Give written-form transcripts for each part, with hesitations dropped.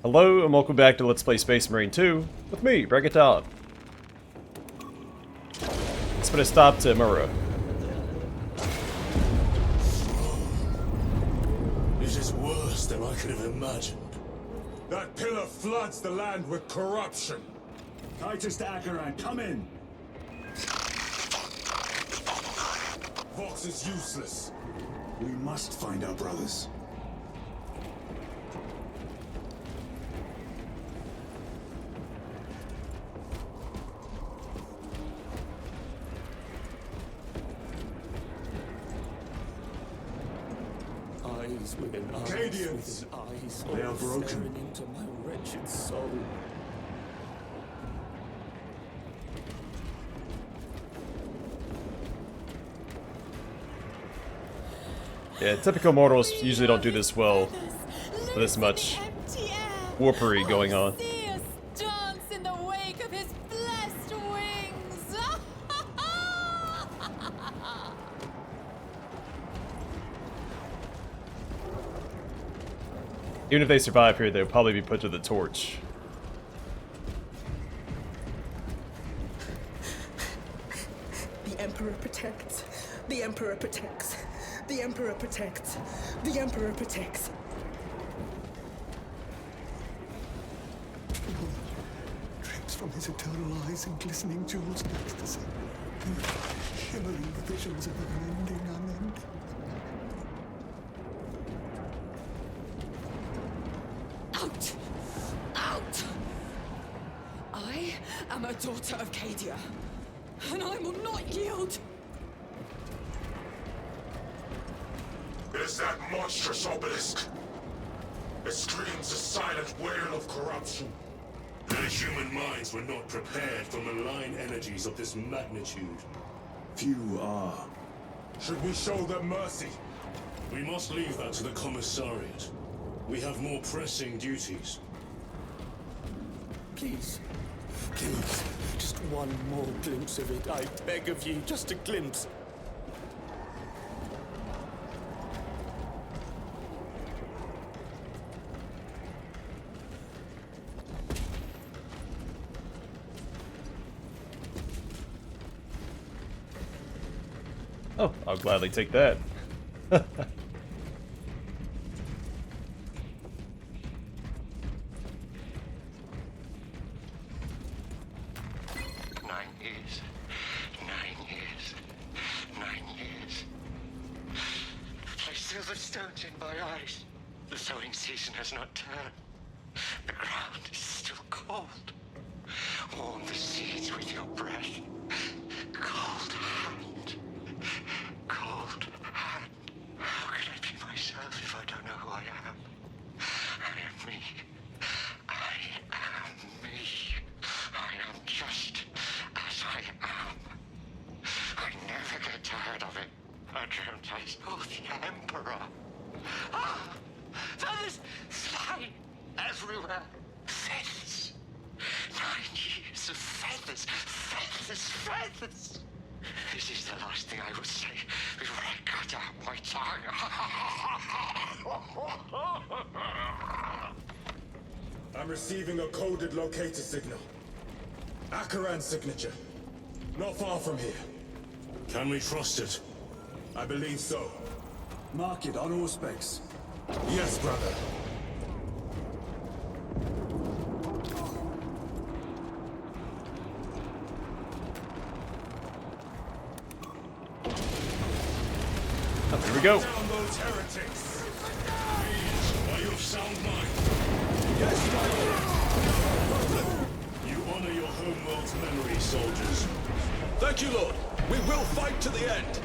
Hello and welcome back to Let's Play Space Marine 2 with me, BringItDon. Let's put a stop to Mura. This is worse than I could have imagined. That pillar floods the land with corruption. Titus to Akaran, come in! Vox is useless. We must find our brothers. Eyes within eyes Cadians. within eyes. They all are broken. staring into my wretched soul. Yeah, typical mortals usually don't do this well with this much warpery going on. See us dance in the wake of his blessed wings. Even if they survive here, they'll probably be put to the torch. The Emperor protects. The Emperor protects. The Emperor protects. The Emperor protects. Drips from his eternal eyes and glistening jewels of ecstasy. Shimmering visions of unending. Out! Out! I am a daughter of Cadia, and I will not yield. Is that monstrous obelisk? It screams a silent wail of corruption. The human minds were not prepared for malign energies of this magnitude. Few are. Should we show them mercy? We must leave that to the Commissariat. We have more pressing duties. Please. Please. Just one more glimpse of it. I beg of you. Just a glimpse. Oh, I'll gladly take that. 9 years. 9 years. 9 years. I still have stones in my eyes. The sowing season has not turned. The ground is still cold. Warm the seeds with your breath. Cold hand. Cold hand. How can I be myself if I don't know who I am? I am me. I am me. I am just as I am. I never get tired of it. I dreamt I saw the Emperor. Ah! Feathers flying everywhere. Feathers. 9 years of feathers. Feathers. Feathers. This is the last thing I will say before I cut out my tongue. I'm receiving a coded locator signal. Akaran's signature. Not far from here. Can we trust it? I believe so. Mark it on all specs. Yes, brother. Oh, here we go. Down those heretics. Are you of sound mind? Yes, my lord. You honor your homeworld's memory, soldiers. Thank you, Lord. We will fight to the end.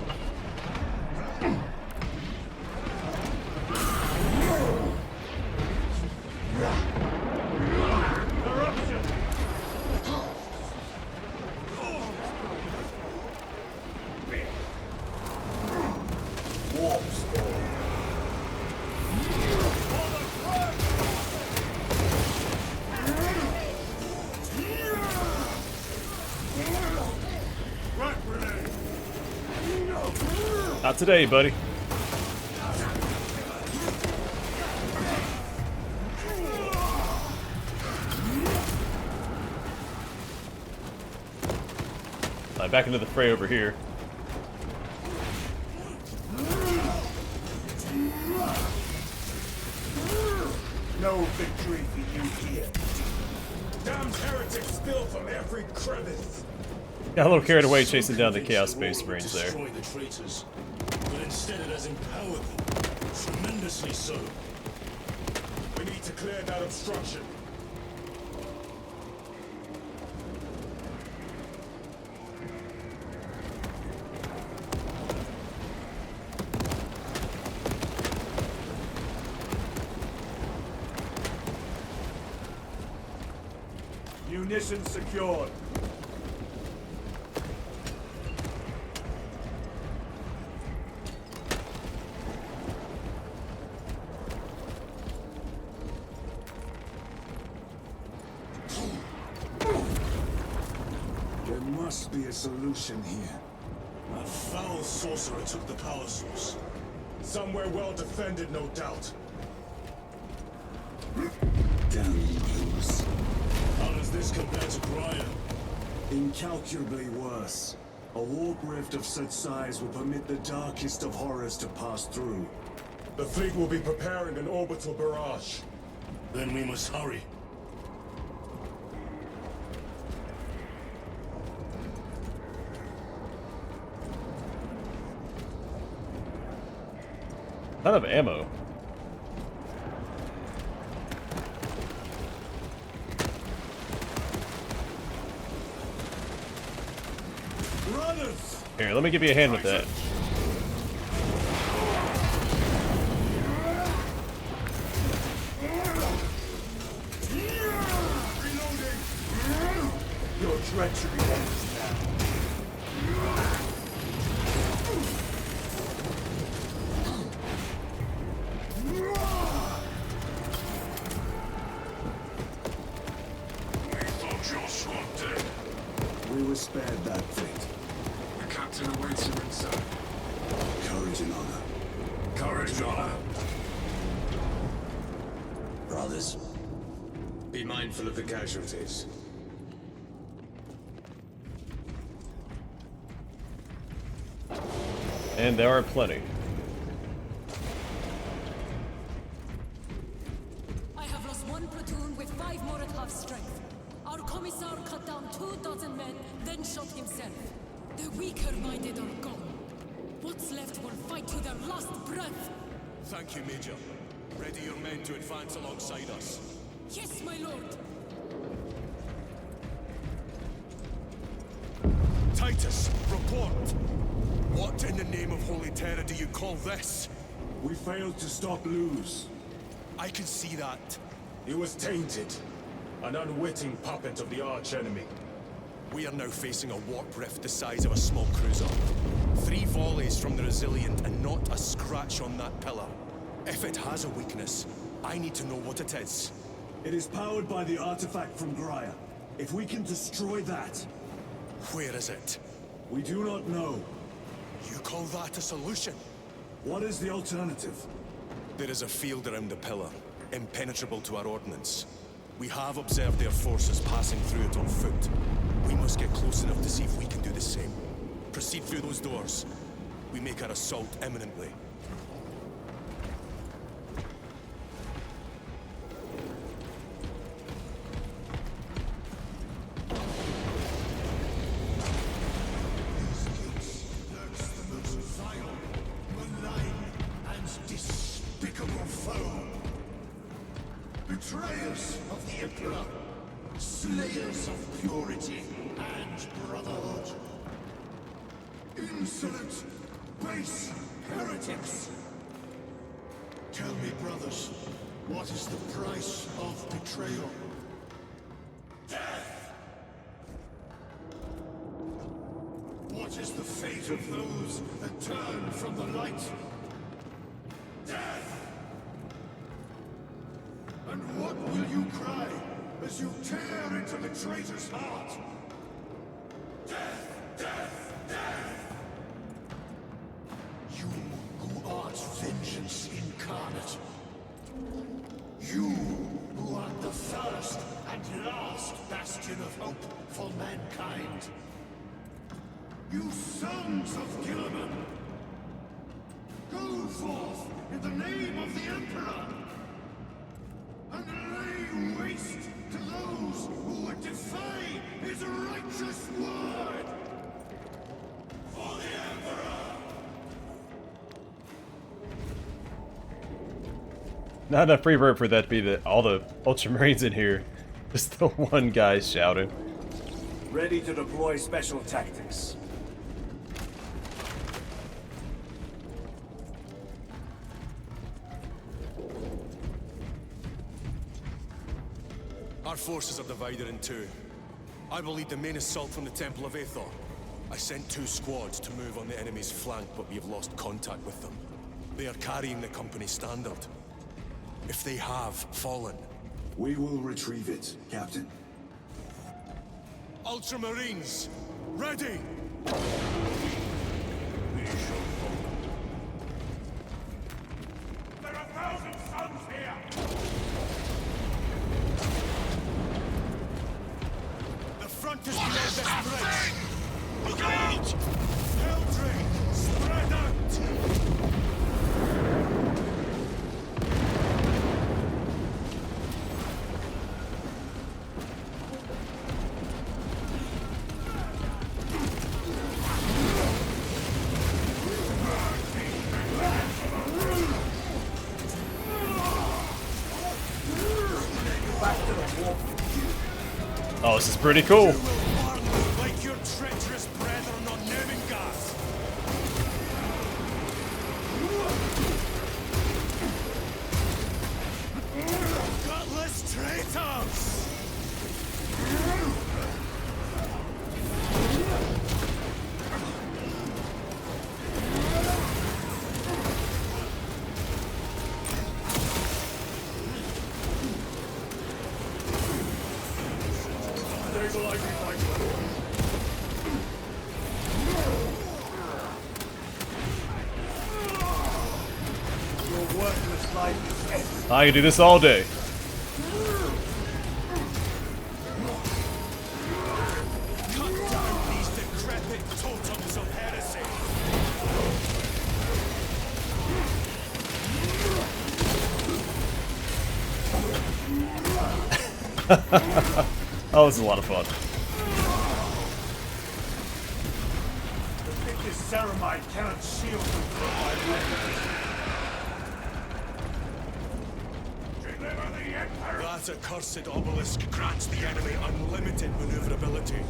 Not today, buddy. Back into the fray over here. No victory for you here. Damned heretics spill from every crevice. Got a little carried away chasing down the Chaos Space Marines there. Destroy the traitors, but instead it has empowered them, tremendously so. We need to clear that obstruction. Munitions secured. There must be a solution here. A foul sorcerer took the power source. Somewhere well defended, no doubt. Damn you, Blues. How does this compare to Graya? Incalculably worse. A warp rift of such size will permit the darkest of horrors to pass through. The fleet will be preparing an orbital barrage. Then we must hurry. Ton of ammo. Runners! Here, let me give you a hand with that. Reloading! Your treachery ends now. We thought your squad dead. We were spared that fate. The captain awaits you inside. Courage and honor. Courage and honor. Brothers, be mindful of the casualties. And there are plenty. I have lost one platoon with 5 more at half strength. Our commissar cut down 24 men, then shot himself. The weaker-minded are gone. What's left will fight to their last breath. Thank you, Major. Ready your men to advance alongside us. Yes, my lord. Titus, report! What in the name of Holy Terror do you call this? We failed to stop Luz. I can see that. He was tainted. An unwitting puppet of the arch-enemy. We are now facing a warp rift the size of a small cruiser. 3 volleys from the Resilient and not a scratch on that pillar. If it has a weakness, I need to know what it is. It is powered by the artifact from Graya. If we can destroy that, Where is it? we do not know. You call that a solution? What is the alternative? There is a field around the pillar, impenetrable to our ordnance. We have observed their forces passing through it on foot. We must get close enough to see if we can do the same. Proceed through those doors. We make our assault imminently. Betrayers of the Emperor, slayers of purity and brotherhood. Insolent, base heretics. Tell me, brothers, what is the price of betrayal? Death! What is the fate of those that turn from the light? Death! And what will you cry as you tear into the traitor's heart? Death! Death! Death! You who art vengeance incarnate. You who art the first and last bastion of hope for mankind. You sons of Gilliman! Go forth in the name of the Emperor! And lay waste to those who would defy his righteous word! For the Emperor! Not enough reverb for that to be all the Ultramarines in here. Just the one guy shouting. Ready to deploy special tactics. Our forces are divided in two. I will lead the main assault from the Temple of Aethor. I sent 2 squads to move on the enemy's flank, but we have lost contact with them. They are carrying the company standard. If they have fallen, We will retrieve it, Captain. Ultramarines, ready! There are 1,000 sons here! The front is beyond this bridge! Look out! Eldring, spread out! Oh, this is pretty cool. You will burn like your treacherous brethren on Nevingas! Gutless traitors! Your worthless life is ended. I can do this all day. Cut down these decrepit totems of heresy! That was a lot of fun. The thickest ceramide cannot shield them from my blade. Deliver the Emperor! That accursed obelisk grants the enemy unlimited maneuverability.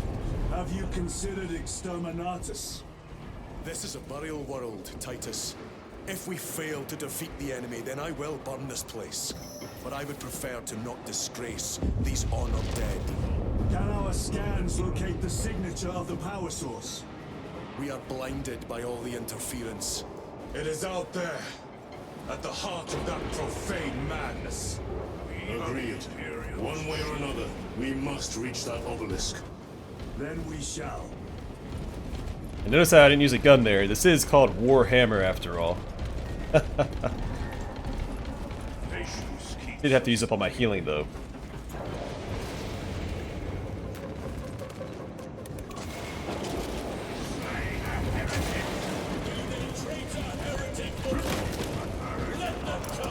Have you considered exterminatus? This is a burial world, Titus. If we fail to defeat the enemy, then I will burn this place. But I would prefer to not disgrace these honored dead. Can our scans locate the signature of the power source? We are blinded by all the interference. It is out there, at the heart of that profane madness. Agreed. One way or another, we must reach that obelisk. Then we shall. And notice how I didn't use a gun there. This is called Warhammer after all. Did have to use up all my healing though.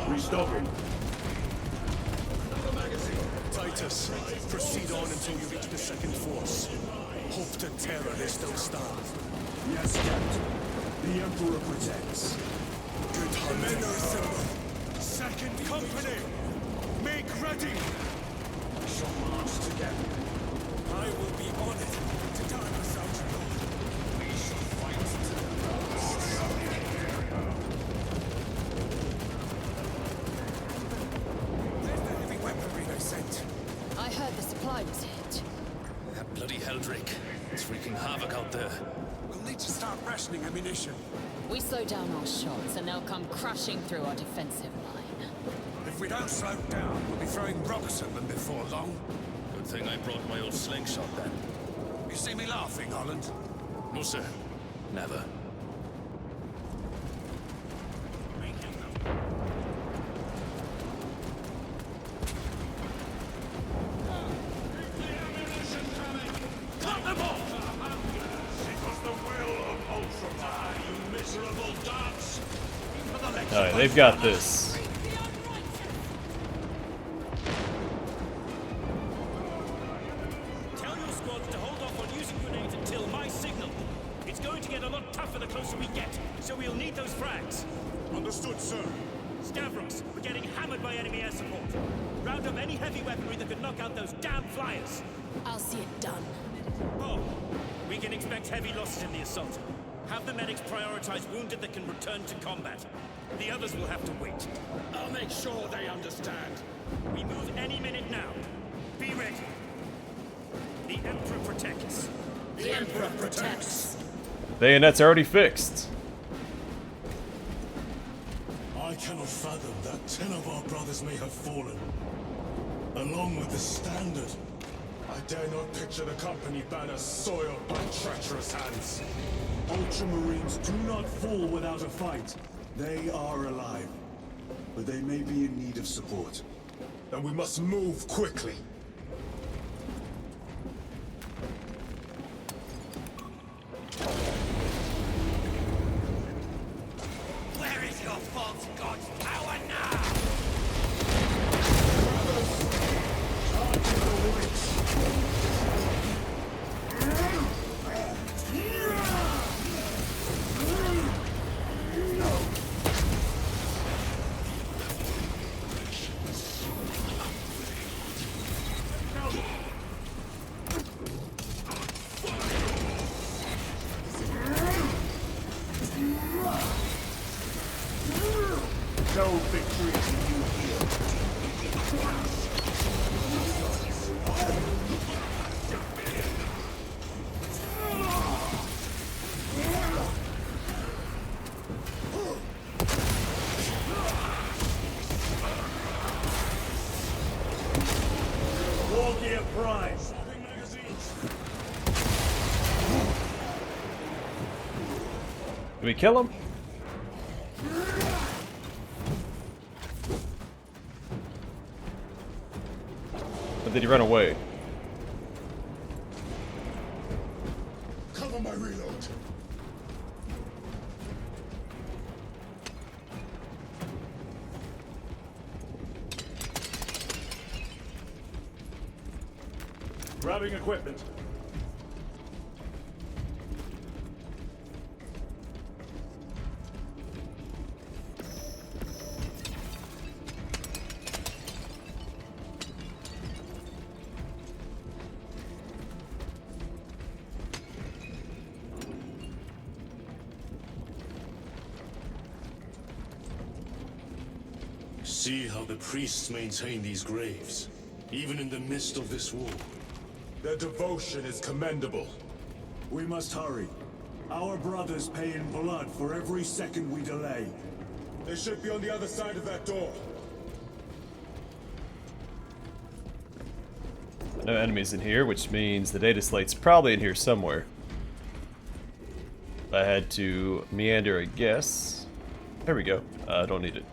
Restocking. Titus, proceed on until you reach the second force. Hope to terror they still stand. Yes, Captain. The Emperor protects. Good hunting. Second company! Make ready! We shall march together. I will be honored to die without you. We shall fight to the last. Where's the heavy weaponry they sent? I heard the supply was hit. That bloody Helldrake. It's wreaking havoc out there. We'll need to start rationing ammunition. We slow down our shots and they'll come crashing through our defensive line. If we don't slow down, we'll be throwing rocks at them before long. Good thing I brought my old slingshot then. You see me laughing, Holland? No, sir. Never. It was the will Yeah, they've got this. Tell your squads to hold off on using grenades until my signal. It's going to get a lot tougher the closer we get, so we'll need those frags. Understood, sir. Stavros, we're getting hammered by enemy air support. Round up any heavy weaponry that could knock out those damn flyers. I'll see it done. Oh, we can expect heavy losses in the assault. Have the medics prioritize wounded that can return to combat. The others will have to wait. I'll make sure they understand. We move any minute now. Be ready. The Emperor protects. The Emperor protects. Bayonet's already fixed. I cannot fathom that 10 of our brothers may have fallen. Along with the Standard. I dare not picture the company banner soiled by treacherous hands. Ultramarines do not fall without a fight. They are alive, but they may be in need of support. And we must move quickly. Where is your false god's power now? No victory for you here. War gear prime. Did we kill him? Or did he run away? Cover my reload. Grabbing equipment. See how the priests maintain these graves, even in the midst of this war. Their devotion is commendable. We must hurry. Our brothers pay in blood for every second we delay. They should be on the other side of that door. No enemies in here, which means the data slate's probably in here somewhere. I had to meander, I guess. There we go. I don't need it.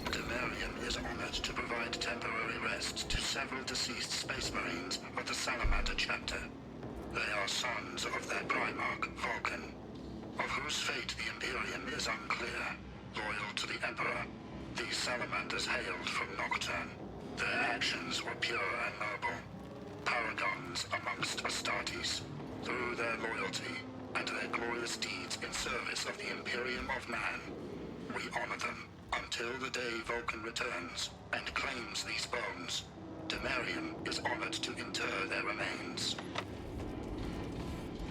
Imperium is honored to provide temporary rest to several deceased space marines of the Salamander chapter. They are sons of their Primarch, Vulcan, of whose fate the Imperium is unclear. Loyal to the Emperor, these Salamanders hailed from Nocturne. Their actions were pure and noble, paragons amongst Astartes. Through their loyalty and their glorious deeds in service of the Imperium of Man, we honor them until the day Vulcan returns and claims these bones. Demarium is honored to inter their remains.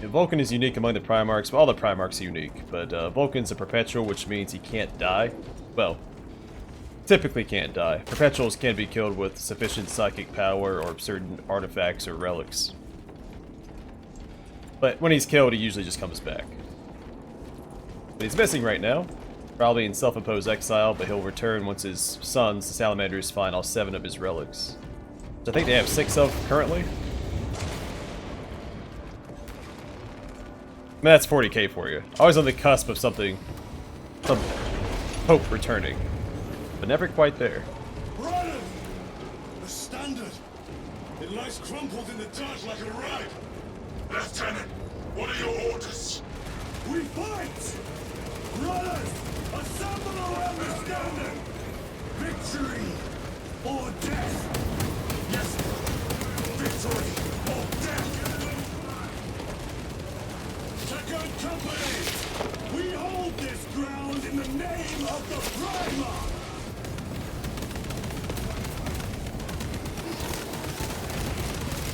Yeah, Vulcan is unique among the Primarchs. Well, all the Primarchs are unique, but Vulcan's a perpetual, which means he can't die. Well, typically can't die. Perpetuals can be killed with sufficient psychic power or certain artifacts or relics. But when he's killed, he usually just comes back. But he's missing right now. Probably in self-imposed exile, but he'll return once his sons, the Salamanders, find all 7 of his relics. So I think they have 6 of currently. I mean, that's 40k for you. Always on the cusp of something, some hope returning, but never quite there. Brother! The Standard! It lies crumpled in the dirt like a rag! Lieutenant, what are your orders? We fight! Brothers, assemble around the standard! Victory or death! Yes, victory or death! Second Company! We hold this ground in the name of the Primarch!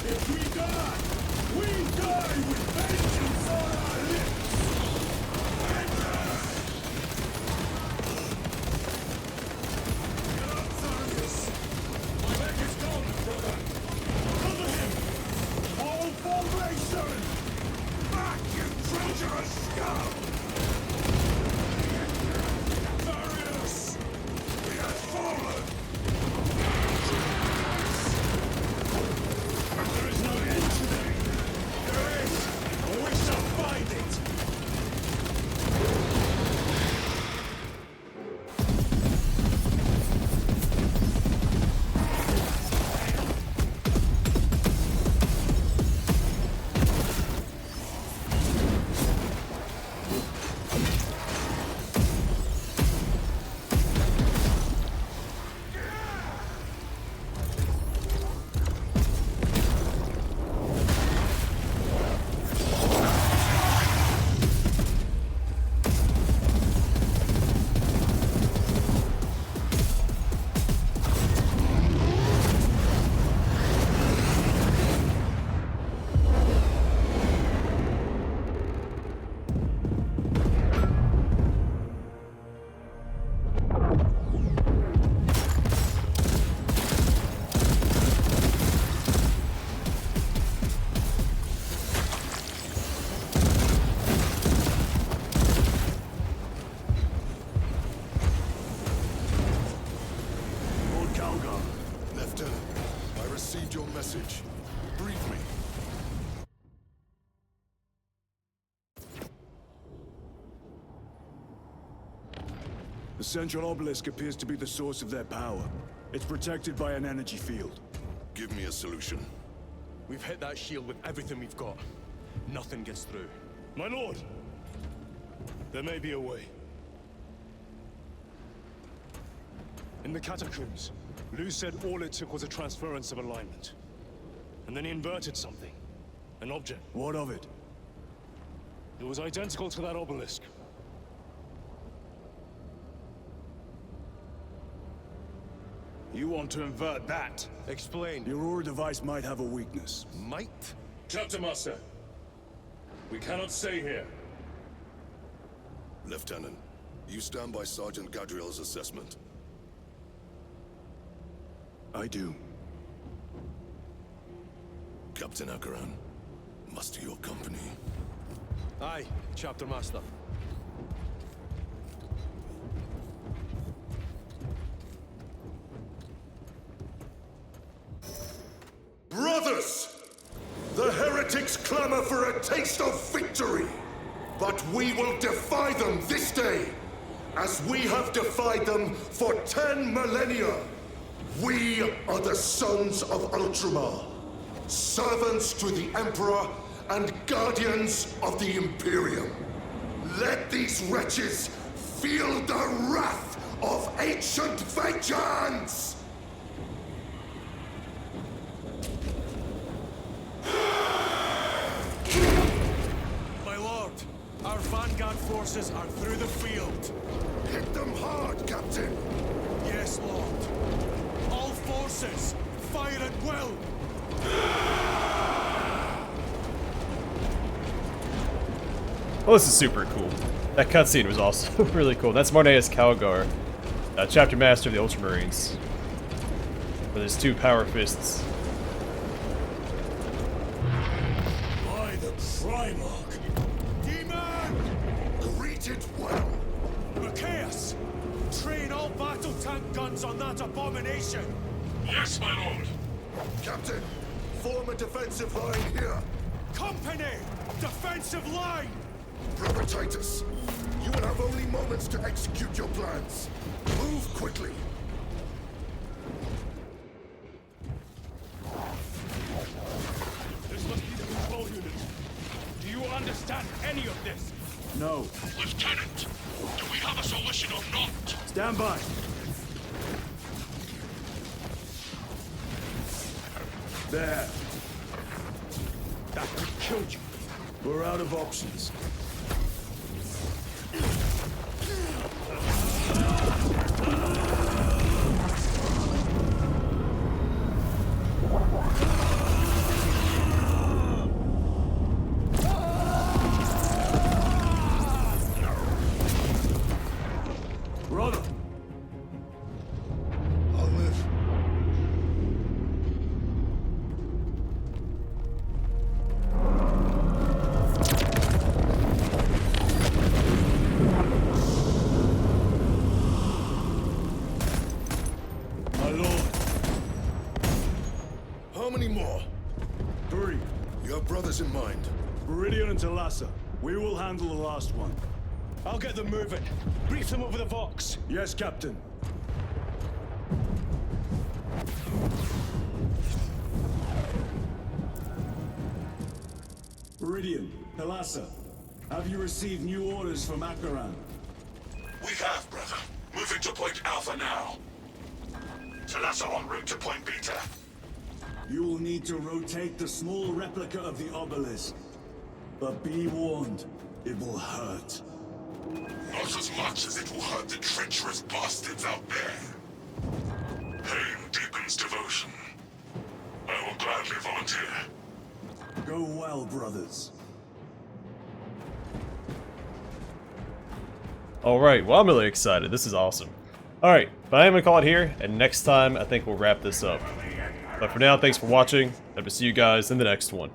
If we die with vengeance on our lips! Vengeance! Get up, Tharius! My leg is gone, brother! Cover him! All formation! Back, you treacherous scum! Tharius! He has fallen! There is no end today! There is! We shall find it! message. Brief me. The central obelisk appears to be the source of their power. It's protected by an energy field. Give me a solution. We've hit that shield with everything we've got. Nothing gets through. My lord! There may be a way. In the catacombs, Lu said all it took was a transference of alignment. And then he inverted something. An object. What of it? It was identical to that obelisk. You want to invert that? Explain. Your Aurora device might have a weakness. Might? Chapter Master, we cannot stay here. Lieutenant, you stand by Sergeant Gadriel's assessment. I do. Captain Akaran, muster your company. Aye, Chapter Master. Brothers! The heretics clamor for a taste of victory! But we will defy them this day, as we have defied them for 10 millennia! We are the sons of Ultramar, servants to the Emperor and guardians of the Imperium. Let these wretches feel the wrath of ancient vengeance! My lord, our vanguard forces are through the field. Hit them hard, Captain! Yes, Lord. All forces, fire at will! Well, this is super cool. That cutscene was also really cool. That's Marneus Calgar, Chapter Master of the Ultramarines. With his 2 power fists. By the Primarch! Demon! Greet it well! Machias! Train all battle tank guns on that abomination! Yes, my lord! Captain, form a defensive line here! Company! Defensive line! Brother Titus, you will have only moments to execute your plans. Move quickly! This must be the control unit. Do you understand any of this? No. Lieutenant, do we have a solution or not? Stand by. There. That could kill you. We're out of options. Brother! I'll live. My lord. How many more? 3. You have brothers in mind. Viridian and Talassa. We will handle the last one. I'll get them moving. Brief them over the Vox. Yes, Captain. Viridian, Talassa, have you received new orders from Akaran? We have, brother. Moving to Point Alpha now. Talassa en route to Point Beta. You will need to rotate the small replica of the obelisk. But be warned, it will hurt. Not as much as it will hurt the treacherous bastards out there. Pain deepens devotion. I will gladly volunteer. Go well, brothers. Alright, well I'm really excited. This is awesome. Alright, but I am going to call it here, and next time I think we'll wrap this up. But for now, thanks for watching. Hope to see you guys in the next one.